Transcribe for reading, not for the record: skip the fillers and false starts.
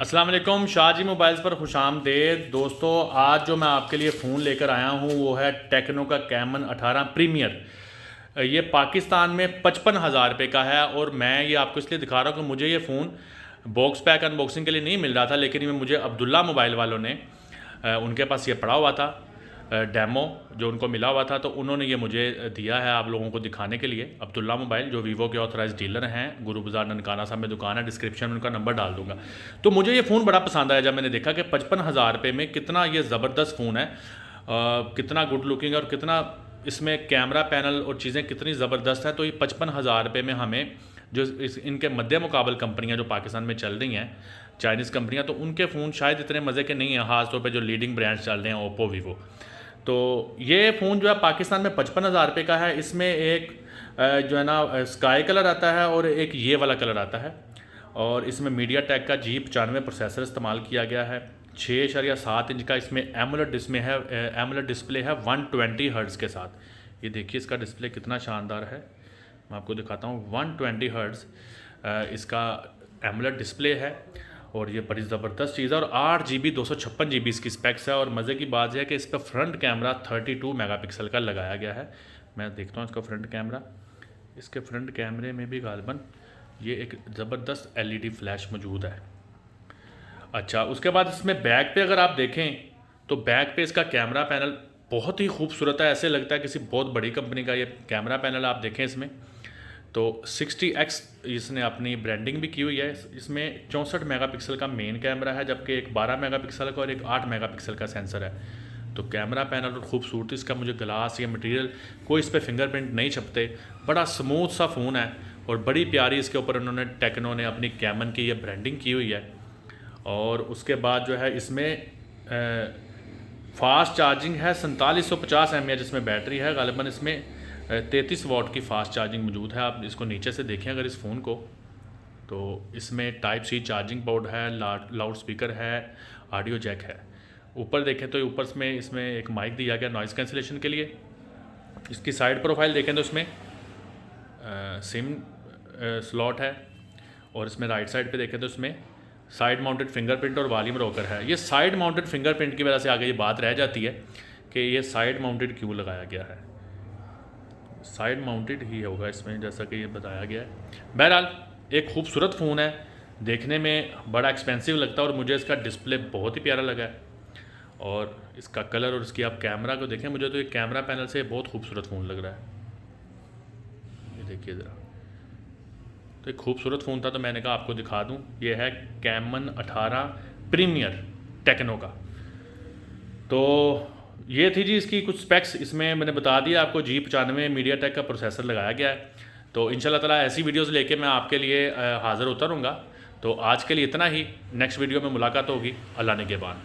अस्सलाम वालेकुम, शाहजी मोबाइल्स पर खुशामदेद। दोस्तों, आज जो मैं आपके लिए फ़ोन लेकर आया हूँ वो है टेक्नो का कैमन 18 प्रीमियर। ये पाकिस्तान में 55,000 रुपये का है और मैं ये आपको इसलिए दिखा रहा हूँ कि मुझे ये फ़ोन बॉक्स पैक अनबॉक्सिंग के लिए नहीं मिल रहा था, लेकिन ये मुझे अब्दुल्ला मोबाइल वालों ने उनके पास ये पड़ा हुआ था डेमो जो उनको मिला हुआ था, तो उन्होंने ये मुझे दिया है आप लोगों को दिखाने के लिए। अब्दुल्ला मोबाइल जो वीवो के ऑथराइज डीलर हैं, गुरु बाज़ार ननकाना साहब में दुकान है, डिस्क्रिप्शन में उनका नंबर डाल दूंगा। तो मुझे ये फ़ोन बड़ा पसंद आया जब मैंने देखा कि 55,000 रुपये में कितना ये ज़बरदस्त फ़ोन है, कितना गुड लुकिंग और कितना इसमें कैमरा पैनल और चीज़ें कितनी ज़बरदस्त है। तो ये 55,000 रुपये में हमें जो इनके मध्य मुकाबल कंपनियां जो पाकिस्तान में चल रही हैं, चाइनीज़ कंपनियां, तो उनके फ़ोन शायद इतने मज़े के नहीं हैं, ख़ासतौर पे जो लीडिंग ब्रांड्स चल रहे हैं ओप्पो वीवो। तो ये फ़ोन जो है पाकिस्तान में 55,000 रुपये का है। इसमें एक जो है ना स्काई कलर आता है और एक ये वाला कलर आता है, और इसमें मीडिया टेक का G95 प्रोसेसर इस्तेमाल किया गया है। 6.7 इंच का इसमें एमोलेड डिस्प्ले है 120 हर्ट्ज़ के साथ। ये देखिए इसका डिस्प्ले कितना शानदार है, मैं आपको दिखाता हूँ। 120 हर्ट्ज़ इसका एमोलेड डिस्प्ले है और ये बड़ी ज़बरदस्त चीज़ है। और 8 GB 256 GB इसकी स्पेक्स है। और मज़े की बात है कि इस पर फ्रंट कैमरा 32 मेगापिक्सल का लगाया गया है। मैं देखता हूँ इसका फ्रंट कैमरा। इसके फ्रंट कैमरे में भी गालिबन ये एक ज़बरदस्त LED फ्लैश मौजूद है। अच्छा, उसके बाद इसमें बैक पे अगर आप देखें तो बैक पे इसका कैमरा पैनल बहुत ही खूबसूरत है, ऐसे लगता है किसी बहुत बड़ी कंपनी का ये कैमरा पैनल। आप देखें इसमें तो 60x इसने अपनी ब्रांडिंग भी की हुई है। इसमें 64 मेगापिक्सल का मेन कैमरा है, जबकि एक 12 मेगापिक्सल का और एक 8 मेगापिक्सल का सेंसर है। तो कैमरा पैनल और खूबसूरती इसका, मुझे ग्लास या मटेरियल कोई इस पर फिंगरप्रिंट नहीं छपते, बड़ा स्मूथ सा फ़ोन है और बड़ी प्यारी इसके ऊपर उन्होंने टेक्नो ने अपनी कैमन की ये ब्रांडिंग की हुई है। और उसके बाद जो है इसमें फ़ास्ट चार्जिंग है, 4750 mAh इसमें बैटरी है। गालिबन इसमें 33 वाट की फ़ास्ट चार्जिंग मौजूद है। आप इसको नीचे से देखें अगर इस फ़ोन को, तो इसमें टाइप C चार्जिंग पोर्ट है, लाउड स्पीकर है, ऑडियो जैक है। ऊपर देखें तो ऊपर में इसमें एक माइक दिया गया नॉइज़ कैंसिलेशन के लिए। इसकी साइड प्रोफाइल देखें तो इसमें सिम स्लॉट है, और इसमें राइट साइड पे देखें तो इसमें साइड माउंटेड फिंगरप्रिंट और वॉल्यूम रोकर है। ये साइड माउंटेड फिंगरप्रिंट की वजह से आगे ये बात रह जाती है कि ये साइड माउंटेड क्यों लगाया गया है। साइड माउंटेड ही होगा इसमें, जैसा कि ये बताया गया है। बहरहाल एक खूबसूरत फ़ोन है, देखने में बड़ा एक्सपेंसिव लगता है और मुझे इसका डिस्प्ले बहुत ही प्यारा लगा है। और इसका कलर और इसकी आप कैमरा को देखें, मुझे तो ये कैमरा पैनल से बहुत खूबसूरत फ़ोन लग रहा है। ये देखिए ज़रा, तो एक खूबसूरत फ़ोन था तो मैंने कहा आपको दिखा दूँ। ये है कैमन 18 प्रीमियर टेक्नो का। तो ये थी जी इसकी कुछ स्पेक्स, इसमें मैंने बता दिया आपको। G95 मीडिया टेक का प्रोसेसर लगाया गया है। तो इंशाल्लाह ताला ऐसी वीडियोस लेके मैं आपके लिए हाज़िर होता रहूँगा। तो आज के लिए इतना ही, नेक्स्ट वीडियो में मुलाकात होगी। अल्लाह ने के बाद।